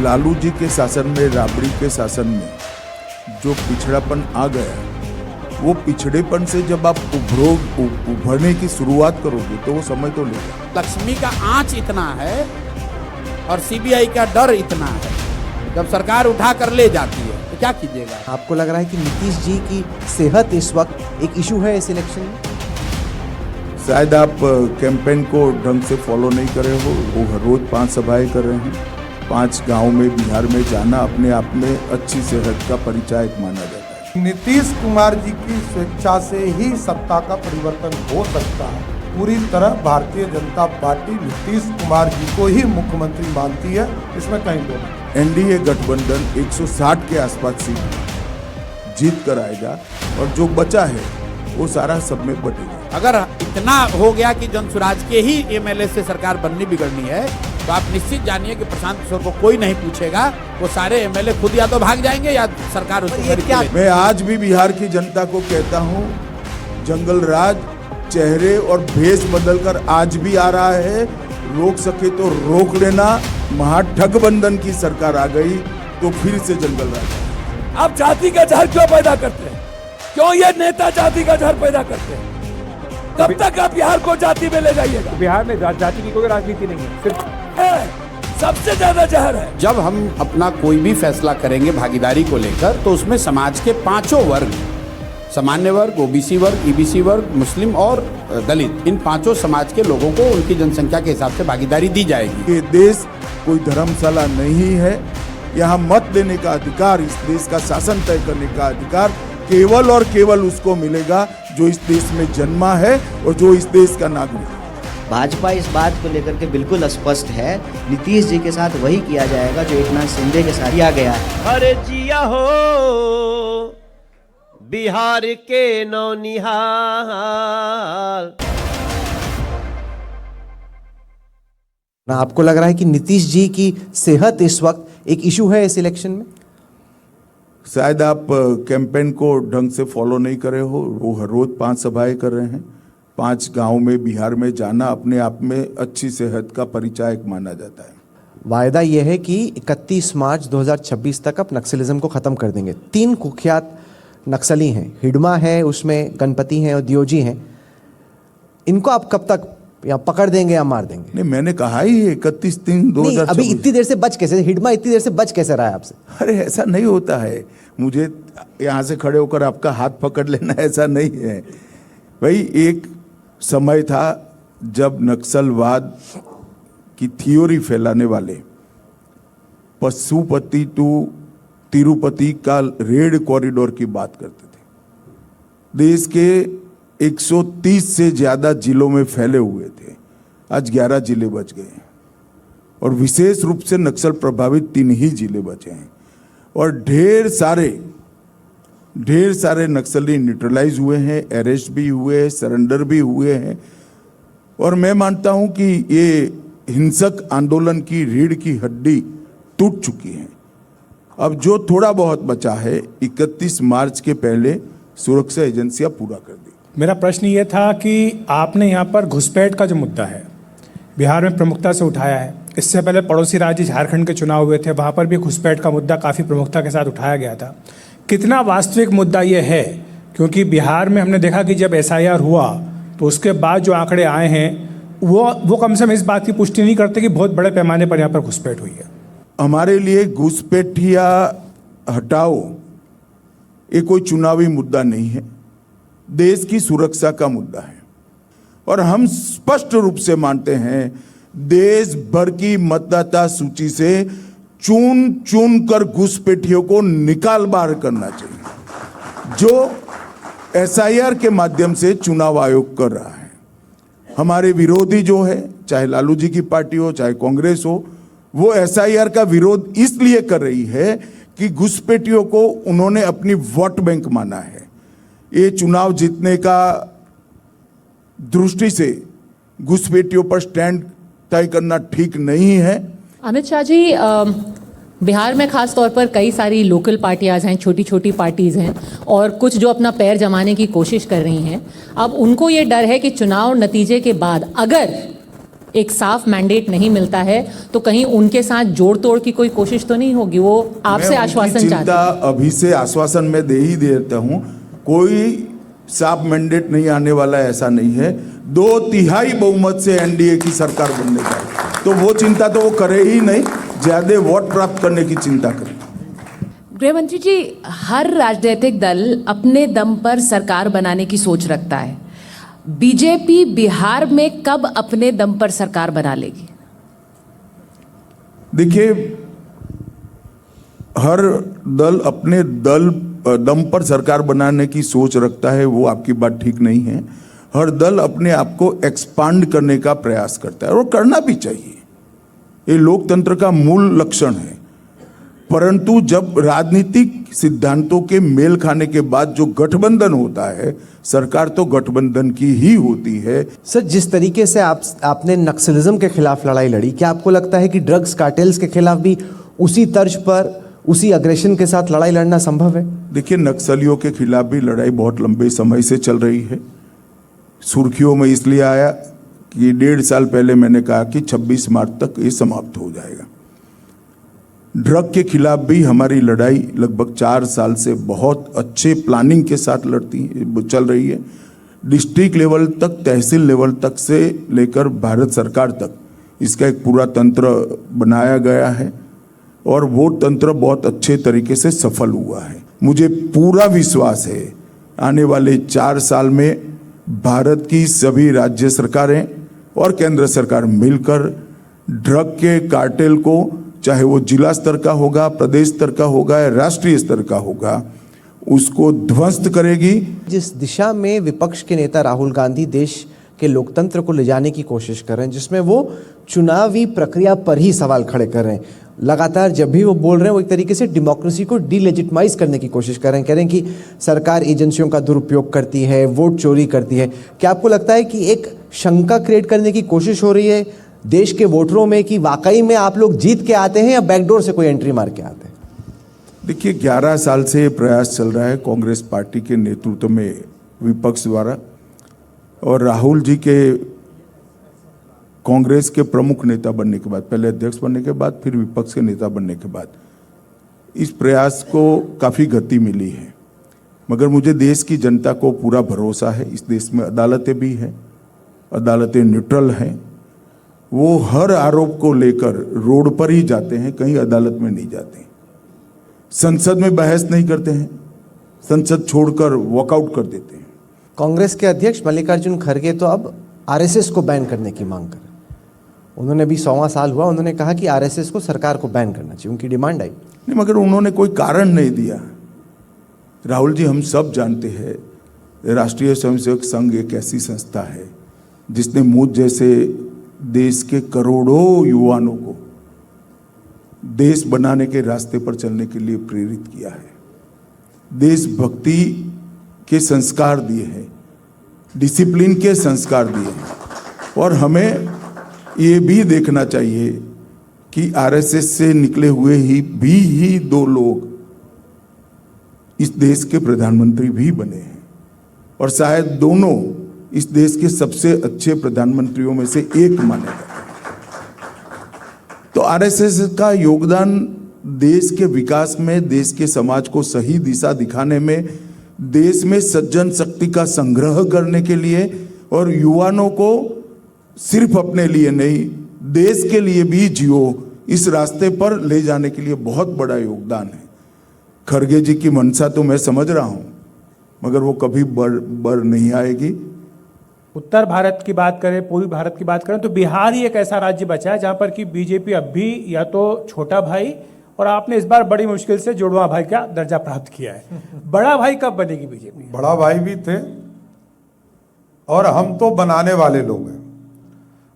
लालू जी के शासन में, राबड़ी के शासन में जो पिछड़ापन आ गया, वो पिछड़ेपन से जब आप उभरने की शुरुआत करोगे तो वो समय तो लेगा। लक्ष्मी का आंच इतना है और सीबीआई का डर इतना है, जब सरकार उठा कर ले जाती है तो क्या कीजिएगा। आपको लग रहा है कि नीतीश जी की सेहत इस वक्त एक इशू है इस इलेक्शन में? शायद आप कैंपेन को ढंग से फॉलो नहीं कर रहे हो। वो हर रोज 5 सभाएं कर रहे हैं। 5 गांव में बिहार में जाना अपने आप में अच्छी सेहत का परिचायक माना जाता है। नीतीश कुमार जी की स्वेच्छा से ही सत्ता का परिवर्तन हो सकता है। पूरी तरह भारतीय जनता पार्टी नीतीश कुमार जी को ही मुख्यमंत्री मानती है, इसमें कहीं दो नहीं। एनडीए गठबंधन 160 के आसपास सीट जीत कर आएगा और जो बचा है वो सारा सब में बटेगा। अगर इतना हो गया कि जनसुराज के ही एमएलए से सरकार बननी बिगड़नी है तो आप निश्चित जानिए कि प्रशांत किशोर को कोई नहीं पूछेगा, वो सारे एमएलए खुद या तो भाग जाएंगे या सरकार उसको। मैं आज भी बिहार की जनता को कहता हूँ, जंगल राज चेहरे और भेष बदलकर आज भी आ रहा है। रोक सके तो रोक लेना। महागठबंधन की सरकार आ गई तो फिर से जंगल राज। आप जाति का जहर क्यों पैदा करते हैं? क्यों ये नेता जाति का जहर पैदा करते हैं? कब तक आप बिहार को जाति में ले जाइएगा? बिहार में जाति की कोई राजनीति नहीं है, सिर्फ सबसे ज्यादा जहर है। जब हम अपना कोई भी फैसला करेंगे भागीदारी को लेकर तो उसमें समाज के 5 वर्ग, सामान्य वर्ग, ओबीसी वर्ग, ईबीसी वर्ग, मुस्लिम और दलित, इन 5 समाज के लोगों को उनकी जनसंख्या के हिसाब से भागीदारी दी जाएगी। ये देश कोई धर्मशाला नहीं है। यहाँ मत देने का अधिकार, इस देश का शासन तय करने का अधिकार केवल और केवल उसको मिलेगा जो इस देश में जन्मा है और जो इस देश का नागरिक है। भाजपा इस बात को लेकर के बिल्कुल स्पष्ट है, नीतीश जी के साथ वही किया जाएगा जो एकनाथ शिंदे के साथ किया गया है। अरे जिया हो बिहार के नौनिहाल। आपको लग रहा है कि नीतीश जी की सेहत इस वक्त एक इशू है इस इलेक्शन में? शायद आप कैंपेन को ढंग से फॉलो नहीं कर रहे हो। वो हर रोज 5 सभाएं कर रहे हैं। 5 गांव में बिहार में जाना अपने आप में अच्छी सेहत का परिचायक माना जाता है। वायदा यह है कि 31 मार्च 2026 तक आप नक्सलिज्म को खत्म कर देंगे। 3 कुख्यात नक्सली हैं, हिडमा है, उसमें गणपति हैं और दियोजी हैं। इनको आप कब तक या पकड़ देंगे या मार देंगे? नहीं, मैंने कहा ही 31/3/2026। अभी इतनी देर से बच कैसे, हिडमा इतनी देर से बच कैसे रहा है आपसे? अरे ऐसा नहीं होता है। मुझे यहाँ से खड़े होकर आपका हाथ पकड़ लेना ऐसा नहीं है भाई। एक समय था जब नक्सलवाद की थ्योरी फैलाने वाले पशुपति टू तिरुपति का रेड कॉरिडोर की बात करते थे। देश के 130 से ज्यादा जिलों में फैले हुए थे। आज 11 जिले बच गए हैं और विशेष रूप से नक्सल प्रभावित 3 ही जिले बचे हैं और ढेर सारे नक्सली न्यूट्रलाइज हुए हैं, अरेस्ट भी हुए हैं, सरेंडर भी हुए हैं। और मैं मानता हूं कि ये हिंसक आंदोलन की रीढ़ की हड्डी टूट चुकी है। अब जो थोड़ा बहुत बचा है 31 मार्च के पहले सुरक्षा एजेंसियां पूरा कर दी। मेरा प्रश्न ये था कि आपने यहाँ पर घुसपैठ का जो मुद्दा है बिहार में प्रमुखता से उठाया है। इससे पहले पड़ोसी राज्य झारखंड के चुनाव हुए थे, वहाँ पर भी घुसपैठ का मुद्दा काफ़ी प्रमुखता के साथ उठाया गया था। कितना वास्तविक मुद्दा ये है? क्योंकि बिहार में हमने देखा कि जब SIR हुआ तो उसके बाद जो आंकड़े आए हैं वो कम से कम इस बात की पुष्टि नहीं करते कि बहुत बड़े पैमाने पर यहाँ पर घुसपैठ हुई है। हमारे लिए घुसपैठिया हटाओ ये कोई चुनावी मुद्दा नहीं है, देश की सुरक्षा का मुद्दा है। और हम स्पष्ट रूप से मानते हैं देश भर की मतदाता सूची से चुन कर घुसपैठियों को निकाल बाहर करना चाहिए, जो SIR के माध्यम से चुनाव आयोग कर रहा है। हमारे विरोधी जो है, चाहे लालू जी की पार्टी हो चाहे कांग्रेस हो, वो SIR का विरोध इसलिए कर रही है कि घुसपैठियों को उन्होंने अपनी वोट बैंक माना है। ये चुनाव जीतने का दृष्टि से घुसपैठियों पर स्टैंड तय करना ठीक नहीं है। अमित शाह जी, बिहार में खास तौर पर कई सारी लोकल पार्टियां हैं, छोटी छोटी पार्टीज़ हैं और कुछ जो अपना पैर जमाने की कोशिश कर रही हैं। अब उनको ये डर है कि चुनाव नतीजे के बाद अगर एक साफ मैंडेट नहीं मिलता है तो कहीं उनके साथ जोड़ तोड़ की कोई कोशिश तो नहीं होगी? वो आपसे मैं आश्वासन उनकी चाहते चिंता हैं। अभी से आश्वासन में दे ही देता हूं, कोई साफ मैंडेट नहीं आने वाला है, ऐसा नहीं है। 2/3 बहुमत से एनडीए की सरकार बनने का है, तो वो चिंता तो वो करे ही नहीं, ज्यादा वोट प्राप्त करने की चिंता करे। गृहमंत्री जी, हर राजनीतिक दल अपने दम पर सरकार बनाने की सोच रखता है। बीजेपी बिहार में कब अपने दम पर सरकार बना लेगी? देखिए, हर दल अपने दम पर सरकार बनाने की सोच रखता है, वो आपकी बात ठीक नहीं है। हर दल अपने आप को एक्सपांड करने का प्रयास करता है और करना भी चाहिए, ये लोकतंत्र का मूल लक्षण है। परंतु जब राजनीतिक सिद्धांतों के मेल खाने के बाद जो गठबंधन होता है, सरकार तो गठबंधन की ही होती है। सर, जिस तरीके से आपने नक्सलिज्म के खिलाफ लड़ाई लड़ी, क्या आपको लगता है कि ड्रग्स कार्टेल्स के खिलाफ भी उसी तर्ज पर, उसी अग्रेशन के साथ लड़ाई लड़ना संभव है? देखिए, नक्सलियों के खिलाफ भी लड़ाई बहुत लंबे समय से चल रही है। सुर्खियों में इसलिए आया कि 1.5 साल पहले मैंने कहा कि 26 मार्च तक ये समाप्त हो जाएगा। ड्रग के खिलाफ भी हमारी लड़ाई लगभग 4 साल से बहुत अच्छे प्लानिंग के साथ चल रही है। डिस्ट्रिक्ट लेवल तक, तहसील लेवल तक से लेकर भारत सरकार तक इसका एक पूरा तंत्र बनाया गया है और वो तंत्र बहुत अच्छे तरीके से सफल हुआ है। मुझे पूरा विश्वास है आने वाले 4 साल में भारत की सभी राज्य सरकारें और केंद्र सरकार मिलकर ड्रग के कार्टेल को, चाहे वो जिला स्तर का होगा, प्रदेश स्तर का होगा या राष्ट्रीय स्तर का होगा, उसको ध्वस्त करेगी। जिस दिशा में विपक्ष के नेता राहुल गांधी देश के लोकतंत्र को ले जाने की कोशिश कर रहे हैं, जिसमें वो चुनावी प्रक्रिया पर ही सवाल खड़े कर रहे हैं, लगातार जब भी वो बोल रहे हैं वो एक तरीके से डेमोक्रेसी को डीलेजिटिमाइज करने की कोशिश कर रहे हैं, कह रहे हैं कि सरकार एजेंसियों का दुरुपयोग करती है, वोट चोरी करती है। क्या आपको लगता है कि एक शंका क्रिएट करने की कोशिश हो रही है देश के वोटरों में कि वाकई में आप लोग जीत के आते हैं या बैकडोर से कोई एंट्री मार के आते हैं? देखिए, 11 साल से ये प्रयास चल रहा है कांग्रेस पार्टी के नेतृत्व में विपक्ष द्वारा, और राहुल जी के कांग्रेस के प्रमुख नेता बनने के बाद, पहले अध्यक्ष बनने के बाद, फिर विपक्ष के नेता बनने के बाद इस प्रयास को काफ़ी गति मिली है। मगर मुझे देश की जनता को पूरा भरोसा है, इस देश में अदालतें भी हैं, अदालतें न्यूट्रल हैं। वो हर आरोप को लेकर रोड पर ही जाते हैं, कहीं अदालत में नहीं जाते। संसद में बहस नहीं करते हैं, संसद छोड़कर वॉकआउट कर देते हैं। कांग्रेस के अध्यक्ष मल्लिकार्जुन खड़गे तो अब आरएसएस को बैन करने की मांग कर, उन्होंने भी 100वां साल हुआ, उन्होंने कहा कि आरएसएस को सरकार को बैन करना चाहिए, उनकी डिमांड आई। नहीं, मगर उन्होंने कोई कारण नहीं दिया। राहुल जी, हम सब जानते हैं राष्ट्रीय स्वयंसेवक संघ एक ऐसी संस्था है जिसने मुझ जैसे देश के करोड़ों युवाओं को देश बनाने के रास्ते पर चलने के लिए प्रेरित किया है, देशभक्ति के संस्कार दिए हैं, डिसिप्लिन के संस्कार दिए हैं। और हमें ये भी देखना चाहिए कि आरएसएस से निकले हुए ही 2 लोग इस देश के प्रधानमंत्री भी बने हैं, और शायद दोनों इस देश के सबसे अच्छे प्रधानमंत्रियों में से एक माने जाते हैं। तो आरएसएस का योगदान देश के विकास में, देश के समाज को सही दिशा दिखाने में, देश में सज्जन शक्ति का संग्रह करने के लिए और युवाओं को सिर्फ अपने लिए नहीं, देश के लिए भी जियो, इस रास्ते पर ले जाने के लिए बहुत बड़ा योगदान है। खड़गे जी की मंशा तो मैं समझ रहा हूं, मगर वो कभी बढ़ नहीं आएगी। उत्तर भारत की बात करें, पूर्वी भारत की बात करें, तो बिहार ही एक ऐसा राज्य बचा है जहां पर कि बीजेपी अब भी या तो छोटा भाई, और आपने इस बार बड़ी मुश्किल से जुड़वा भाई का दर्जा प्राप्त किया है। बड़ा भाई कब बनेगी बीजेपी? बड़ा भाई भी थे और हम तो बनाने वाले लोग हैं।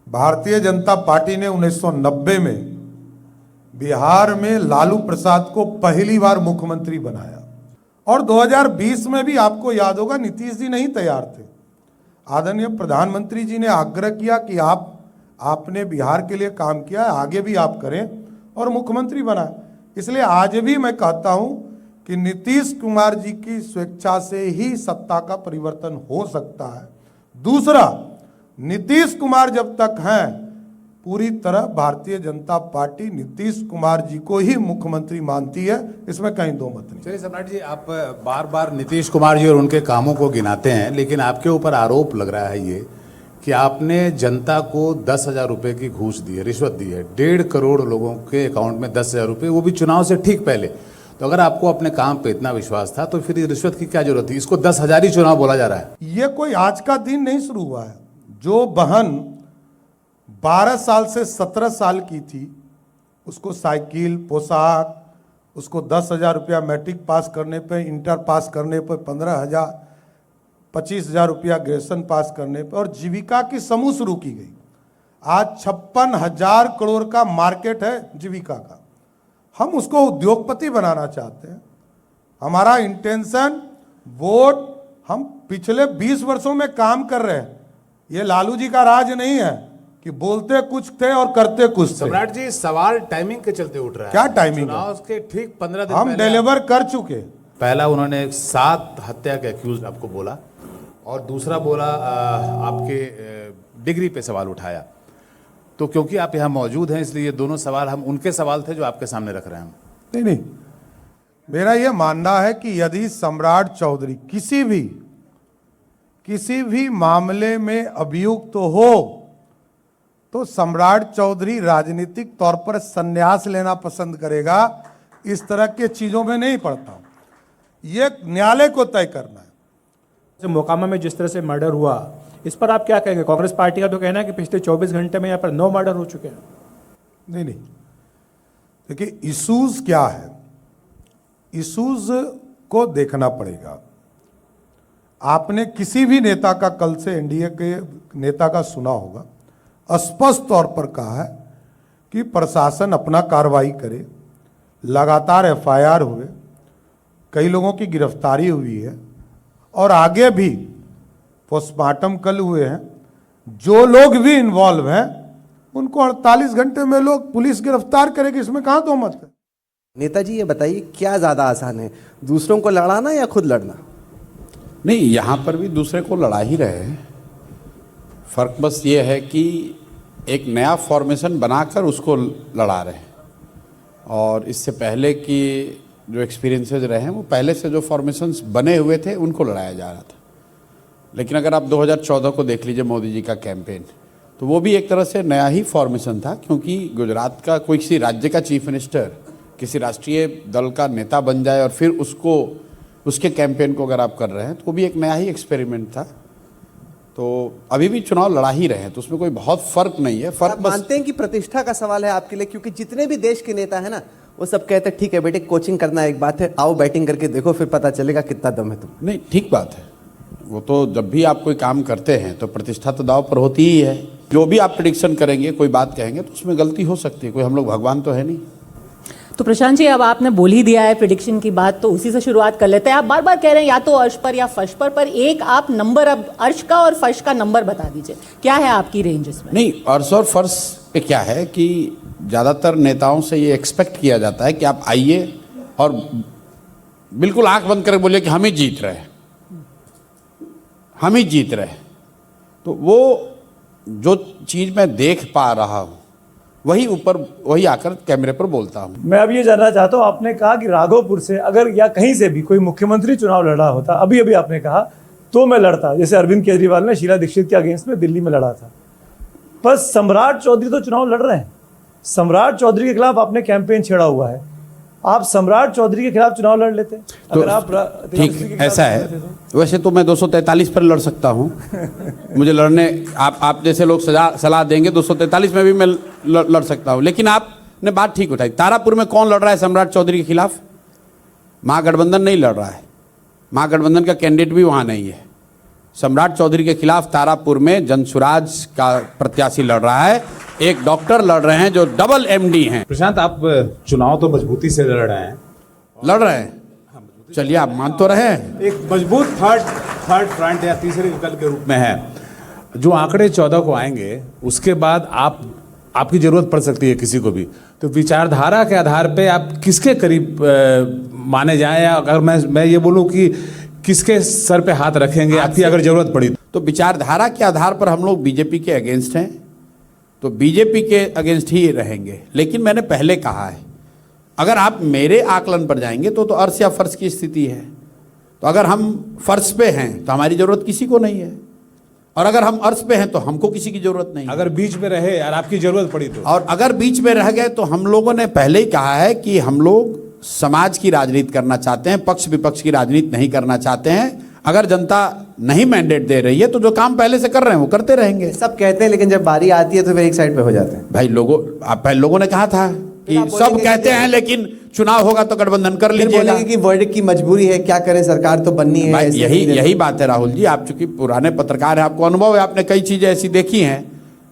भारतीय जनता पार्टी ने 1990 में बिहार में लालू प्रसाद को पहली बार मुख्यमंत्री बनाया, और 2020 में भी आपको याद होगा नीतीश जी नहीं तैयार थे। आदरणीय प्रधानमंत्री जी ने आग्रह किया कि आपने बिहार के लिए काम किया है, आगे भी आप करें, और मुख्यमंत्री बनाए। इसलिए आज भी मैं कहता हूं कि नीतीश कुमार जी की स्वेच्छा से ही सत्ता का परिवर्तन हो सकता है। दूसरा, नीतीश कुमार जब तक हैं पूरी तरह भारतीय जनता पार्टी नीतीश कुमार जी को ही मुख्यमंत्री मानती है, इसमें कहीं दो मत नहीं। चलिए सम्राट जी, आप बार बार नीतीश कुमार जी और उनके कामों को गिनाते हैं, लेकिन आपके ऊपर आरोप लग रहा है ये कि आपने जनता को 10,000 रुपये की घूस दी है, रिश्वत दी है, 1.5 करोड़ लोगों के अकाउंट में 10,000 रुपये, वो भी चुनाव से ठीक पहले। तो अगर आपको अपने काम पे इतना विश्वास था तो फिर ये रिश्वत की क्या जरूरत थी? इसको 10,000 ही चुनाव बोला जा रहा है। ये कोई आज का दिन नहीं शुरू हुआ है। जो बहन 12 साल से 17 साल की थी, उसको साइकिल, पोशाक, उसको 10,000 रुपया मैट्रिक पास करने पे, इंटर पास करने पे 15,000, 25,000 रुपया ग्रेजुएशन पास करने पे, और जीविका की समूह शुरू की गई। आज 56,000 करोड़ का मार्केट है जीविका का। हम उसको उद्योगपति बनाना चाहते हैं। हमारा इंटेंशन, वोट, हम पिछले 20 वर्षों में काम कर रहे हैं। ये लालू जी का राज नहीं है कि बोलते कुछ थे और करते कुछ थे। सम्राट जी, सवाल टाइमिंग के चलते उठ रहा है। क्या टाइमिंग? चुनाव के ठीक 15 दिन हम डिलीवर कर चुके। पहला उन्होंने 7 हत्या के अक्यूज आपको बोला, और दूसरा बोला आपके डिग्री पे सवाल उठाया। तो क्योंकि आप यहाँ मौजूद हैं इसलिए ये दोनों सवाल हम उनके सवाल थे जो आपके सामने रख रहे हैं हम। नहीं, मेरा ये मानना है कि यदि सम्राट चौधरी किसी भी मामले में अभियुक्त हो तो सम्राट चौधरी राजनीतिक तौर पर संन्यास लेना पसंद करेगा। इस तरह के चीजों में नहीं पड़ता हूं। ये न्यायालय को तय करना है। मोकामा में जिस तरह से मर्डर हुआ, इस पर आप क्या कहेंगे? कांग्रेस पार्टी का तो कहना है कि पिछले 24 घंटे में यहाँ पर 9 मर्डर हो चुके हैं। नहीं, देखिए इशूज क्या है, इशूज को देखना पड़ेगा। आपने किसी भी नेता का, कल से एनडीए के नेता का सुना होगा, स्पष्ट तौर पर कहा है कि प्रशासन अपना कार्रवाई करे। लगातार एफआईआर हुए, कई लोगों की गिरफ्तारी हुई है, और आगे भी पोस्टमार्टम कल हुए हैं। जो लोग भी इन्वॉल्व हैं उनको 48 घंटे में लोग पुलिस गिरफ्तार करेगी, इसमें कहां तो मत है। नेताजी ये बताइए, क्या ज़्यादा आसान है, दूसरों को लड़ाना या खुद लड़ना? नहीं, यहाँ पर भी दूसरे को लड़ा ही रहे हैं। फ़र्क बस ये है कि एक नया फॉर्मेशन बनाकर उसको लड़ा रहे हैं, और इससे पहले की जो एक्सपीरियंसेस रहे हैं वो पहले से जो फॉर्मेशंस बने हुए थे उनको लड़ाया जा रहा था। लेकिन अगर आप 2014 को देख लीजिए, मोदी जी का कैंपेन, तो वो भी एक तरह से नया ही फॉर्मेशन था, क्योंकि गुजरात का कोई किसी राज्य का चीफ मिनिस्टर किसी राष्ट्रीय दल का नेता बन जाए और फिर उसको, उसके कैंपेन को अगर आप कर रहे हैं तो वो भी एक नया ही एक्सपेरिमेंट था। तो अभी भी चुनाव लड़ा ही रहे हैं, तो उसमें कोई बहुत फर्क नहीं है। फर्क बस मानते हैं कि प्रतिष्ठा का सवाल है आपके लिए, क्योंकि जितने भी देश के नेता है ना, वो सब कहते हैं ठीक है बेटे, कोचिंग करना एक बात है, आओ बैटिंग करके देखो, फिर पता चलेगा कितना दम है तुम। नहीं, ठीक बात है। वो तो जब भी आप कोई काम करते हैं तो प्रतिष्ठा तो दांव पर होती ही है। जो भी आप प्रेडिक्शन करेंगे, कोई बात कहेंगे, तो उसमें गलती हो सकती है। कोई हम लोग भगवान तो है नहीं। तो प्रशांत जी, अब आपने बोल ही दिया है प्रेडिक्शन की बात, तो उसी से शुरुआत कर लेते हैं। आप बार बार कह रहे हैं या तो अर्श पर या फर्श पर एक आप नंबर, अब अर्श का और फर्श का नंबर बता दीजिए, क्या है आपकी रेंज इसमें? नहीं, अर्श और फर्श पे क्या है कि ज़्यादातर नेताओं से ये एक्सपेक्ट किया जाता है कि आप आइए और बिल्कुल आंख बंद करके बोलिए कि हम ही जीत रहे हैं, हम ही जीत रहे हैं। तो वो जो चीज़ मैं देख पा रहा हूँ वही आकर कैमरे पर बोलता हूँ। मैं अब ये जानना चाहता हूँ, आपने कहा कि राघोपुर से अगर या कहीं से भी कोई मुख्यमंत्री चुनाव लड़ा होता, अभी अभी आपने कहा, तो मैं लड़ता, जैसे अरविंद केजरीवाल ने शीला दीक्षित के अगेंस्ट में दिल्ली में लड़ा था। पर सम्राट चौधरी तो चुनाव लड़ रहे हैं। सम्राट चौधरी के खिलाफ आपने कैंपेन छेड़ा हुआ है, आप सम्राट चौधरी के खिलाफ चुनाव लड़ लेते अगर आप ठीक ऐसा है। वैसे तो मैं 243 पर लड़ सकता हूँ। मुझे लड़ने, आप जैसे लोग सलाह देंगे 243 में भी मैं लड़ सकता हूँ। लेकिन आपने बात ठीक उठाई। तारापुर में कौन लड़ रहा है सम्राट चौधरी के खिलाफ? महागठबंधन नहीं लड़ रहा है, महागठबंधन का कैंडिडेट भी वहाँ नहीं है। सम्राट चौधरी के खिलाफ तारापुर में जनसुराज का प्रत्याशी लड़ रहा है, एक डॉक्टर लड़ रहे हैं जो डबल एमडी हैं। प्रशांत, आप चुनाव तो मजबूती से लड़ रहे हैं। चलिए, आप मान तो रहे हैं। एक मजबूत थर्ड फ्रंट या तीसरे विकल्प के रूप में है। जो आंकड़े 14 को आएंगे उसके बाद आपकी जरूरत पड़ सकती है किसी को भी, तो विचारधारा के आधार पे आप किसके करीब माने जाएं, या अगर मैं ये बोलूँ कि किसके सर पे हाथ रखेंगे आपकी अगर जरूरत पड़ी? तो विचारधारा के आधार पर हम लोग बीजेपी के अगेंस्ट हैं, तो बीजेपी के अगेंस्ट ही रहेंगे। लेकिन मैंने पहले कहा है, अगर आप मेरे आकलन पर जाएंगे तो अर्श या फर्श की स्थिति है। तो अगर हम फर्श पे हैं तो हमारी जरूरत किसी को नहीं है, और अगर हम अर्श पे हैं तो हमको किसी की जरूरत नहीं है। अगर बीच में रहे और आपकी जरूरत पड़ी तो, और अगर बीच में रह गए तो हम लोगों ने पहले ही कहा है कि हम लोग समाज की राजनीति करना चाहते हैं, पक्ष विपक्ष की राजनीति नहीं करना चाहते हैं। अगर जनता नहीं मैंडेट दे रही है तो जो काम पहले से कर रहे हैं वो करते रहेंगे। सब कहते हैं लेकिन जब बारी आती है तो फिर एक साइड पे हो जाते हैं। भाई लोगों ने कहा था कि सब कहते हैं लेकिन चुनाव होगा तो गठबंधन कर लीजिएगा। बोलेंगे कि वर्ड की मजबूरी है, क्या करें, सरकार तो बननी है। भाई यही बात है राहुल जी, आप चूंकि पुराने पत्रकार हैं, आपको अनुभव है, आपने कई चीजें ऐसी देखी हैं।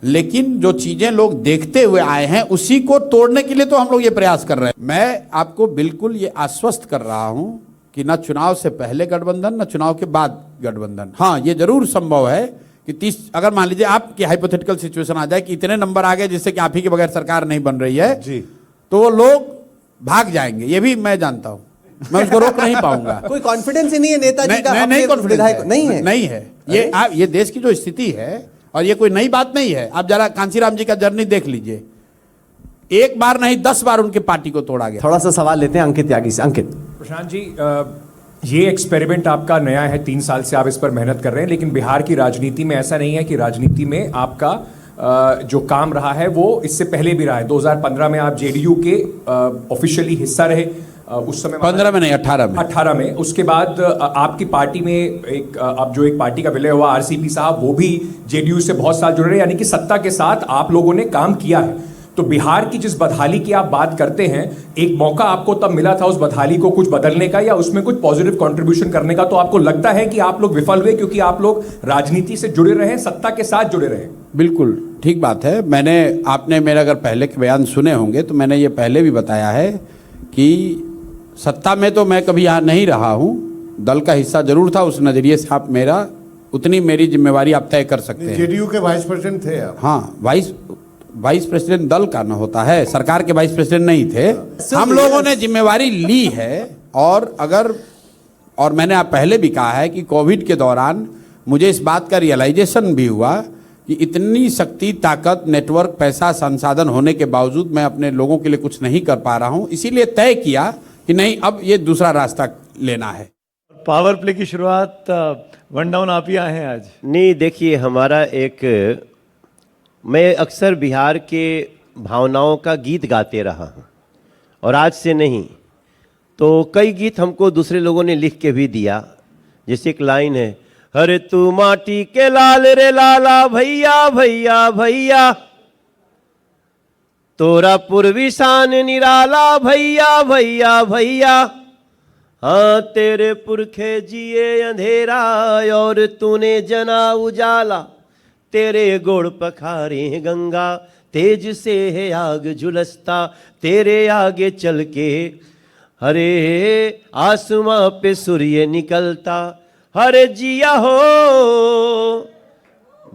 लेकिन जो चीजें लोग देखते हुए आए हैं उसी को तोड़ने के लिए तो हम लोग ये प्रयास कर रहे हैं। मैं आपको बिल्कुल ये आश्वस्त कर रहा हूं कि न चुनाव से पहले गठबंधन न चुनाव के बाद गठबंधन। हाँ, ये जरूर संभव है कि 30 अगर मान लीजिए आपकी हाइपोथेटिकल सिचुएशन आ जाए कि इतने नंबर आ गए जिससे कि आप ही के बगैर सरकार नहीं बन रही है जी, तो वो लोग भाग जाएंगे। ये भी मैं जानता हूं, मैं उसको रोक नहीं पाऊंगा। कोई कॉन्फिडेंस ही नहीं है नेताजी का, नहीं कॉन्फिडेंस नहीं है। ये देश की जो स्थिति है, और ये कोई नई बात नहीं है। आप जरा कांसीराम जी का जर्नी देख लीजिए, एक बार नहीं 10 बार उनके पार्टी को तोड़ा गया। थोड़ा सा सवाल लेते हैं अंकित त्यागी से। अंकित, प्रशांत जी, ये एक्सपेरिमेंट आपका नया है, 3 साल से आप इस पर मेहनत कर रहे हैं, लेकिन बिहार की राजनीति में ऐसा नहीं है कि राजनीति में आपका जो काम रहा है वो इससे पहले भी रहा है। 2015 में आप जेडीयू के ऑफिशियली हिस्सा रहे, उस समय 15 में नहीं 18 में। उसके बाद आपकी पार्टी में एक अब जो एक पार्टी का विलय हुआ आरसीपी साहब, वो भी जेडीयू से बहुत साल जुड़े रहे, यानी कि सत्ता के साथ आप लोगों ने काम किया है। तो बिहार की जिस बदहाली की आप बात करते हैं, एक मौका आपको तब मिला था उस बदहाली को कुछ बदलने का या उसमें कुछ पॉजिटिव कंट्रीब्यूशन करने का, तो आपको लगता है कि आप लोग विफल हुए क्योंकि आप लोग राजनीति से जुड़े रहे, सत्ता के साथ जुड़े रहे? बिल्कुल ठीक बात है। आपने मेरे अगर पहले के बयान सुने होंगे तो मैंने ये पहले भी बताया है कि सत्ता में तो मैं कभी यहाँ नहीं रहा हूँ, दल का हिस्सा जरूर था। उस नजरिए से आप उतनी मेरी जिम्मेवारी आप तय कर सकते हैं। जेडीयू के वाइस प्रेसिडेंट थे आप? हाँ, वाइस प्रेसिडेंट दल का न होता है, सरकार के वाइस प्रेसिडेंट नहीं थे। हम लोगों ने जिम्मेवारी ली है। और मैंने आप पहले भी कहा है कि कोविड के दौरान मुझे इस बात का रियलाइजेशन भी हुआ कि इतनी शक्ति, ताकत, नेटवर्क, पैसा, संसाधन होने के बावजूद मैं अपने लोगों के लिए कुछ नहीं कर पा रहा हूं। इसीलिए तय किया कि नहीं, अब ये दूसरा रास्ता लेना है। पावर प्ले की शुरुआत वन डाउन आप ही आए हैं आज? नहीं, देखिए, हमारा मैं अक्सर बिहार के भावनाओं का गीत गाते रहा हूँ, और आज से नहीं तो कई गीत हमको दूसरे लोगों ने लिख के भी दिया। जैसे एक लाइन है, अरे तू माटी के लाल रे लाला भैया भैया भैया, तोरा पूर्वी शान निराला भैया भैया भैया, हाँ तेरे पुरखे जिए अंधेरा और तूने जना उजाला, तेरे गोड़ पखारे गंगा तेज से है आग झुलसता, तेरे आगे चल के हरे आसमां पे सूर्य निकलता, हरे जिया हो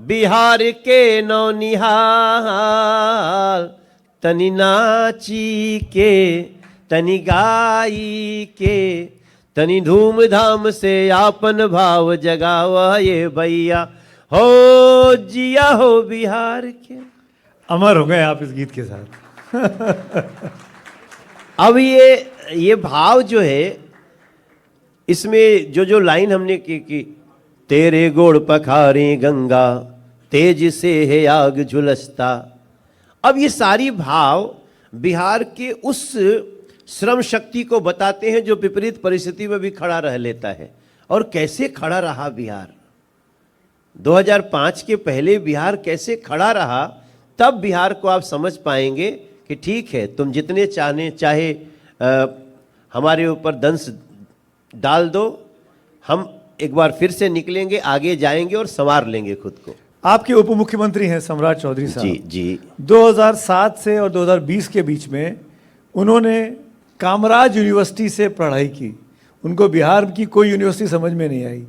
बिहार के नौनिहाल, तनी नाची के तनी गाई के तनी धूमधाम से आपन भाव जगावा ये भैया हो, जिया हो बिहार के। अमर हो गए आप इस गीत के साथ। अब ये भाव जो है, इसमें जो लाइन हमने की तेरे गोड़ पखारे गंगा तेज से है आग झुलसता, अब ये सारी भाव बिहार के उस श्रम शक्ति को बताते हैं जो विपरीत परिस्थिति में भी खड़ा रह लेता है। और कैसे खड़ा रहा बिहार, 2005 के पहले बिहार कैसे खड़ा रहा, तब बिहार को आप समझ पाएंगे कि ठीक है, तुम जितने चाहे हमारे ऊपर दंश डाल दो, हम एक बार फिर से निकलेंगे, आगे जाएंगे और संवार लेंगे खुद को। आपके उप मुख्यमंत्री हैं सम्राट चौधरी साहब। जी जी। 2007 से और 2020 के बीच में उन्होंने कामराज यूनिवर्सिटी से पढ़ाई की। उनको बिहार की कोई यूनिवर्सिटी समझ में नहीं आई।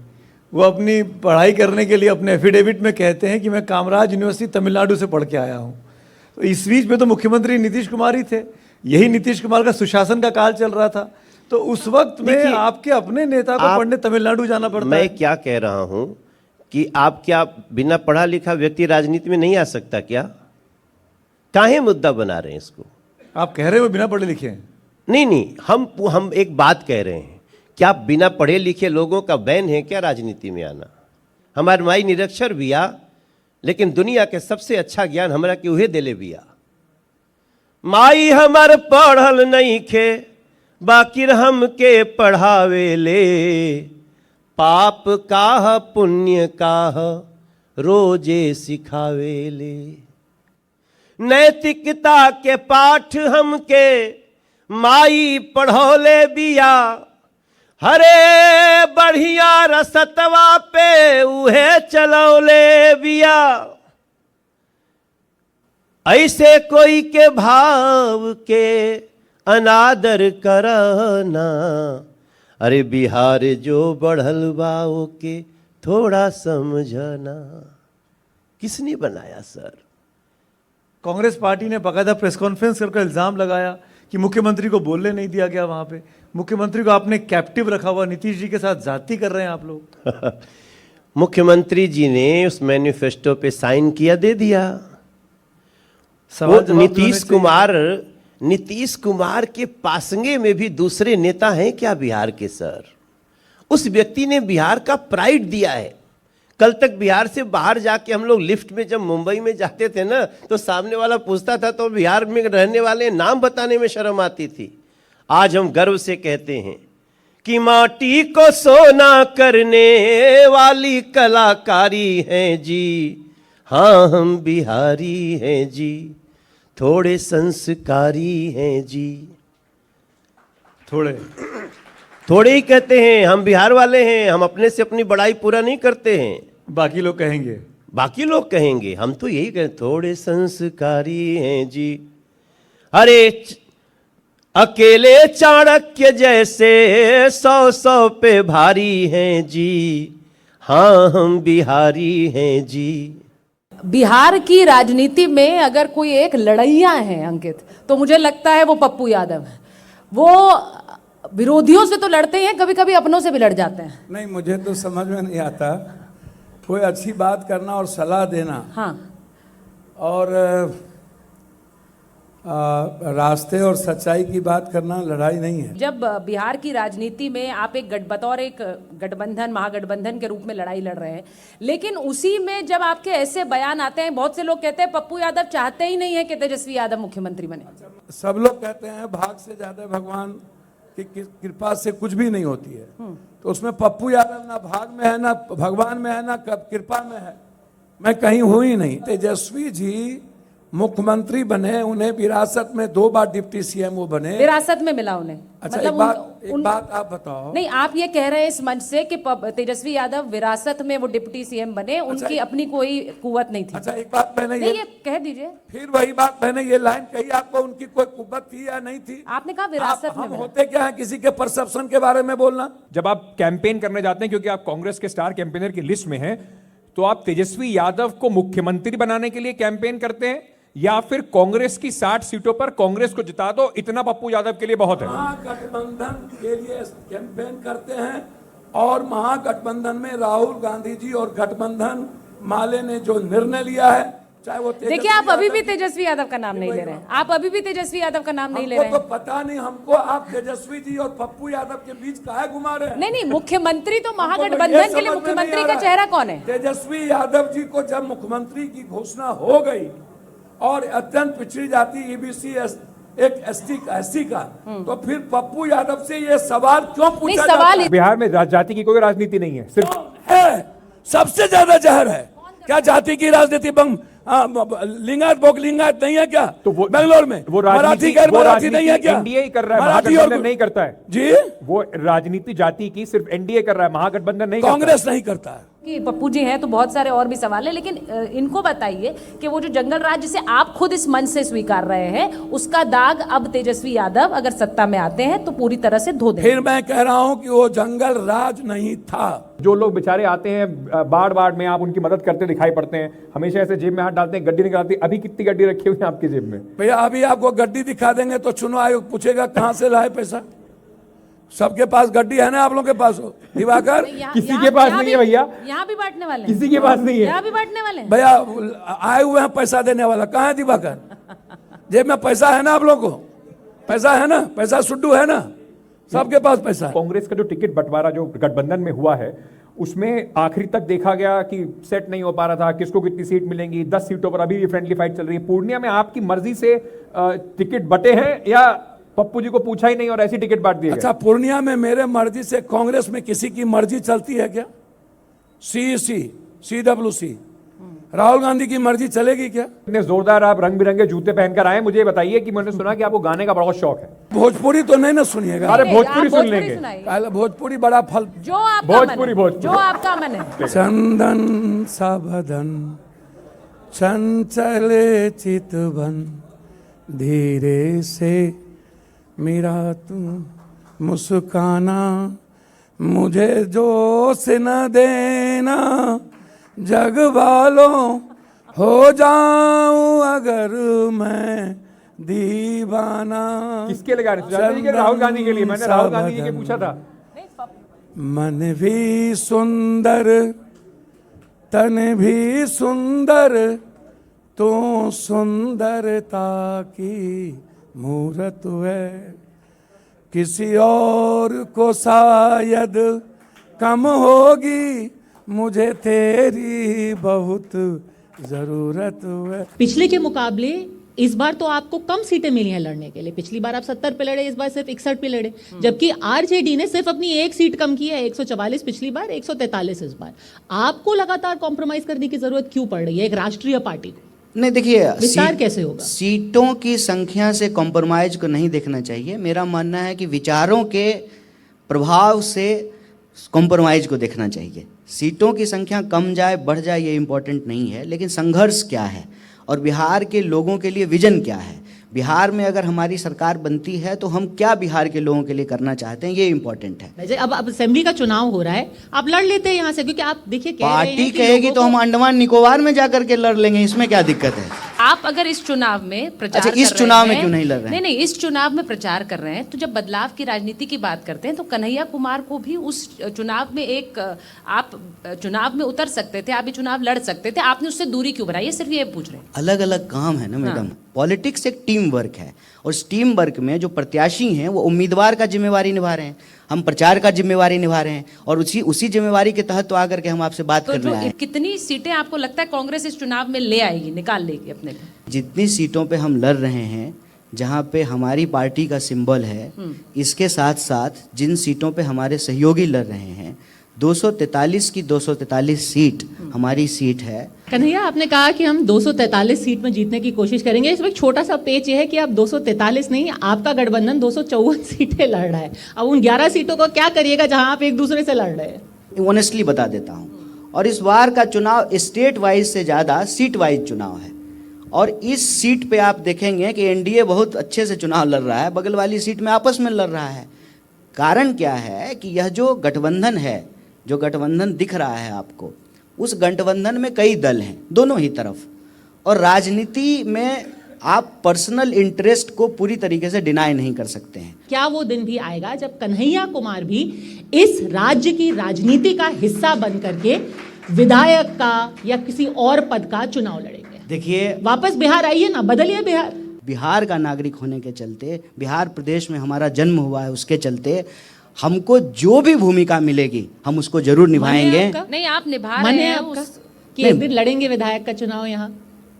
वो अपनी पढ़ाई करने के लिए अपने एफिडेविट में कहते हैं कि मैं कामराज यूनिवर्सिटी तमिलनाडु से पढ़ के आया हूँ। तो इस बीच में तो मुख्यमंत्री नीतीश कुमार ही थे, यही नीतीश कुमार का सुशासन का काल चल रहा था। तो उस वक्त में आपके अपने नेता को पढ़ने तमिलनाडु जाना पड़ता है। मैं क्या कह रहा हूँ कि आप क्या बिना पढ़ा लिखा व्यक्ति राजनीति में नहीं आ सकता क्या? काहे मुद्दा बना रहे हैं इसको? आप कह रहे हो बिना पढ़े लिखे हैं? नहीं, हम एक बात कह रहे हैं, क्या बिना पढ़े लिखे लोगों का बैन है क्या राजनीति में आना? हमार माई निरक्षर बिया, लेकिन दुनिया के सबसे अच्छा ज्ञान हमरा के उहे देले बिया। माई हमर पढ़ल नहीं खे, बाकिर हमके पढ़ावे ले, पाप काह पुण्य काह रोजे सिखावे ले। नैतिकता के पाठ हमके माई पढ़ौले बिया, हरे बढ़िया रसतवा पे उहे चलौले बिया। ऐसे कोई के भाव के अनादर करना, अरे बिहार जो बढ़ल बाओ के थोड़ा समझना। किसने बनाया सर? कांग्रेस पार्टी ने बाकायदा प्रेस कॉन्फ्रेंस करके इल्जाम लगाया कि मुख्यमंत्री को बोलने नहीं दिया गया वहां पे, मुख्यमंत्री को आपने कैप्टिव रखा हुआ, नीतीश जी के साथ जाति कर रहे हैं आप लोग। मुख्यमंत्री जी ने उस मैनिफेस्टो पे साइन किया, दे दिया। सवाल जवाब नीतीश कुमार के पासंगे में भी दूसरे नेता हैं क्या बिहार के सर? उस व्यक्ति ने बिहार का प्राइड दिया है। कल तक बिहार से बाहर जाके हम लोग लिफ्ट में जब मुंबई में जाते थे ना, तो सामने वाला पूछता था तो बिहार में रहने वाले नाम बताने में शर्म आती थी। आज हम गर्व से कहते हैं कि माटी को सोना करने वाली कलाकारी हैं जी, हाँ हम बिहारी हैं जी, थोड़े संस्कारी हैं जी। थोड़े ही कहते हैं, हम बिहार वाले हैं, हम अपने से अपनी बड़ाई पूरा नहीं करते हैं। बाकी लोग कहेंगे, हम तो यही कहते, थोड़े संस्कारी हैं जी। अरे अकेले चाणक्य जैसे 100 पे भारी हैं जी, हाँ हम बिहारी हैं जी। बिहार की राजनीति में अगर कोई एक लड़ैया है अंकित, तो मुझे लगता है वो पप्पू यादव है। वो विरोधियों से तो लड़ते हैं, कभी कभी अपनों से भी लड़ जाते हैं। नहीं, मुझे तो समझ में नहीं आता, कोई अच्छी बात करना और सलाह देना, हाँ, और रास्ते और सच्चाई की बात करना लड़ाई नहीं है। जब बिहार की राजनीति में आप एक बतौर एक गठबंधन, महागठबंधन के रूप में लड़ाई लड़ रहे हैं, लेकिन उसी में जब आपके ऐसे बयान आते हैं, बहुत से लोग कहते हैं पप्पू यादव चाहते ही नहीं है कि तेजस्वी यादव मुख्यमंत्री बने। सब लोग कहते हैं भाग से ज्यादा भगवान की कृपा से कुछ भी नहीं होती है, तो उसमें पप्पू यादव ना भाग में है, ना भगवान में है, ना कृपा में है। मैं कहीं हूं ही नहीं। तेजस्वी जी मुख्यमंत्री बने, उन्हें विरासत में 2 बार डिप्टी सीएम वो बने, विरासत में मिला उन्हें। अच्छा, मतलब एक बात आप बताओ। नहीं, आप ये कह रहे हैं इस मंच से कि तेजस्वी यादव विरासत में वो डिप्टी सीएम बने, उनकी अपनी कोई कुवत नहीं थी। अच्छा, एक बात मैंने ये कह दीजिए। फिर वही बात मैंने ये लाइन कही आपको, उनकी कोई कुवत थी या नहीं थी? आपने कहा विरासत में। हम होते क्या है किसी के परसेप्शन के बारे में बोलना? जब आप कैंपेन करने जाते हैं, क्योंकि आप कांग्रेस के स्टार कैंपेनर की लिस्ट में हैं, तो आप तेजस्वी यादव को मुख्यमंत्री बनाने के लिए कैंपेन करते हैं, या फिर कांग्रेस की 60 सीटों पर कांग्रेस को जिता दो, इतना पप्पू यादव के लिए बहुत है? महागठबंधन के लिए कैंपेन करते हैं, और महागठबंधन में राहुल गांधी जी और गठबंधन माले ने जो निर्णय लिया है, चाहे वो देखिए, आप अभी भी तेजस्वी यादव का नाम नहीं ले रहे हैं। आप अभी भी तेजस्वी यादव का नाम नहीं ले रहे हैं। तो पता नहीं हमको, आप तेजस्वी जी और पप्पू यादव के बीच काहे घुमा रहे हैं? नहीं, मुख्यमंत्री तो महागठबंधन के लिए मुख्यमंत्री का चेहरा कौन है? तेजस्वी यादव जी को जब मुख्यमंत्री की घोषणा हो गई और अत्यंत पिछड़ी जाति ईबीसी एक एससी का, तो फिर पप्पू यादव से ये सवाल क्यों पूछा जाता है? बिहार में जाति की कोई राजनीति नहीं है, सिर्फ है। सबसे ज्यादा जहर है क्या जाति की राजनीति? लिंगायत बोक लिंगायत नहीं है क्या? तो बेंगलोर में वो मराठी गैर मराठी नहीं है क्या? एनडीए ही कर रहा है, महागठबंधन नहीं करता है जी। वो राजनीति जाति की सिर्फ एनडीए कर रहा है, महागठबंधन नहीं, कांग्रेस नहीं करता है। कि पप्पू जी हैं तो बहुत सारे और भी सवाल है, लेकिन इनको बताइए कि वो जो जंगल राज जिसे आप खुद इस मंच से स्वीकार रहे हैं, उसका दाग अब तेजस्वी यादव अगर सत्ता में आते हैं तो पूरी तरह से धो देंगे। फिर मैं कह रहा हूं कि वो जंगल राज नहीं था। जो लोग बेचारे आते हैं बाढ़ में, आप उनकी मदद करते दिखाई पड़ते हैं, हमेशा ऐसे जेब में हाथ डालते हैं, गड्डी निकालते हैं। अभी कितनी गड्डी रखी हुई है आपकी जेब में? भैया अभी आपको गड्डी दिखा देंगे तो चुनाव आयोग पूछेगा कहां से लाए पैसा। सबके पास गड्डी है ना, आप लोगों के पास हो दिवाकर? किसी के पास नहीं है भैया, यहाँ भी बांटने वाले, किसी के पास नहीं है, यहाँ भी बांटने वाले भैया। आए हुए हैं पैसा देने वाला, कहाँ है दिवाकर? जेब में पैसा है ना आप लोग को? पैसा है ना? पैसा सुड्डू है ना? सबके पास पैसा है। कांग्रेस का जो टिकट बंटवारा जो गठबंधन में हुआ है उसमें आखिरी तक देखा गया कि सेट नहीं हो पा रहा था, किसको कितनी सीट मिलेंगी, 10 सीटों पर अभी भी फ्रेंडली फाइट चल रही है। पूर्णिया में आपकी मर्जी से टिकट बटे हैं या पप्पू जी को पूछा ही नहीं और ऐसी टिकट बांट दिए? अच्छा, पूर्णिया में मेरे मर्जी से कांग्रेस में किसी की मर्जी चलती है क्या? CWC राहुल गांधी की मर्जी चलेगी क्या? इतने जोरदार आप रंग बिरंगे जूते पहनकर आए, मुझे बताइए कि मैंने सुना कि आपको गाने का बड़ा शौक है। भोजपुरी तो नहीं ना सुनिएगा? अरे भोजपुरी सुन लेंगे। पहले भोजपुरी बड़ा फल, जो आपका भोजपुरी जो आपका मन है। चंदन सा बदन चंचले चितवन, धीरे से मेरा तू मुस्काना, मुझे जोश न देना, जग वालों हो जाऊं अगर मैं दीवाना। किसके लिए गाने? राहुल गांधी के लिए। मैंने राहुल गांधी जी के पूछा था। मन भी सुंदर तन भी सुंदर, तो सुंदरता की मूरत है, किसी और को शायद कम होगी, मुझे तेरी बहुत जरूरत है। पिछले के मुकाबले इस बार तो आपको कम सीटें मिली हैं लड़ने के लिए। पिछली बार आप 70 पे लड़े, इस बार सिर्फ 61 पे लड़े, जबकि आरजेडी ने सिर्फ अपनी एक सीट कम की है, 144 पिछली बार, 143 इस बार। आपको लगातार कॉम्प्रोमाइज करने की जरूरत क्यों पड़ रही है एक राष्ट्रीय पार्टी को? नहीं, देखिए, विस्तार कैसे होगा? सीटों की संख्या से कॉम्प्रोमाइज को नहीं देखना चाहिए। मेरा मानना है कि विचारों के प्रभाव से कॉम्प्रोमाइज को देखना चाहिए। सीटों की संख्या कम जाए बढ़ जाए ये इम्पोर्टेंट नहीं है, लेकिन संघर्ष क्या है और बिहार के लोगों के लिए विजन क्या है। बिहार में अगर हमारी सरकार बनती है तो हम क्या बिहार के लोगों के लिए करना चाहते हैं, ये इम्पोर्टेंट है। अब असेंबली का चुनाव हो रहा है, आप लड़ लेते हैं यहाँ से, क्योंकि आप देखिए पार्टी कहेगी तो हम अंडमान निकोबार में जाकर के लड़ लेंगे, इसमें क्या दिक्कत है? आप अगर इस चुनाव में प्रचार अच्छा, इस चुनाव में क्यों नहीं लड़ रहे हैं? नहीं, इस चुनाव में प्रचार कर रहे हैं तो जब बदलाव की राजनीति की बात करते हैं तो कन्हैया कुमार को भी उस चुनाव में आप चुनाव में उतर सकते थे, आप भी चुनाव लड़ सकते थे, आपने उससे दूरी क्यों बनाई? सिर्फ ये पूछ रहे हैं। अलग अलग काम है ना मैडम। पॉलिटिक्स एक टीम वर्क है और इस टीम वर्क में जो प्रत्याशी हैं वो उम्मीदवार का जिम्मेवारी निभा रहे हैं, हम प्रचार का जिम्मेवारी निभा रहे हैं और उसी जिम्मेवारी के तहत तो आकर के हम आपसे बात करने आए हैं। कितनी सीटें आपको लगता है कांग्रेस इस चुनाव में ले आएगी, निकाल लेगी अपने लिए? जितनी सीटों पे हम लड़ रहे हैं जहाँ पे हमारी पार्टी का सिंबल है, इसके साथ साथ जिन सीटों पे हमारे सहयोगी लड़ रहे हैं, 243 की 243 सीट हमारी सीट है। कन्हैया, आपने कहा कि हम 243 सीट में जीतने की कोशिश करेंगे। इसमें एक छोटा सा पेच ये है कि आप 243 नहीं, आपका गठबंधन 254 सीटें लड़ रहा है। अब उन 11 सीटों को क्या करिएगा जहां आप एक दूसरे से लड़ रहे हैं? ऑनेस्टली बता देता हूँ, और इस बार का चुनाव स्टेट वाइज से ज़्यादा सीट वाइज चुनाव है और इस सीट पे आप देखेंगे कि एनडीए बहुत अच्छे से चुनाव लड़ रहा है, बगल वाली सीट में आपस में लड़ रहा है। कारण क्या है कि यह जो गठबंधन है, जो गठबंधन दिख रहा है आपको, उस गठबंधन में कई दल हैं दोनों ही तरफ, और राजनीति में आप पर्सनल इंटरेस्ट को पूरी तरीके से डिनाई नहीं कर सकते हैं। क्या वो दिन भी आएगा जब कन्हैया कुमार भी इस राज्य की राजनीति का हिस्सा बन करके विधायक का या किसी और पद का चुनाव लड़ेंगे? देखिए, वापस बिहार आइए ना, बदलिए बिहार। बिहार का नागरिक होने के चलते, बिहार प्रदेश में हमारा जन्म हुआ है, उसके चलते हमको जो भी भूमिका मिलेगी हम उसको जरूर निभाएंगे। नहीं, आप निभा रहे हैं कि एक दिन लड़ेंगे विधायक का चुनाव यहाँ?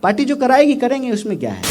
पार्टी जो कराएगी करेंगे, उसमें क्या है।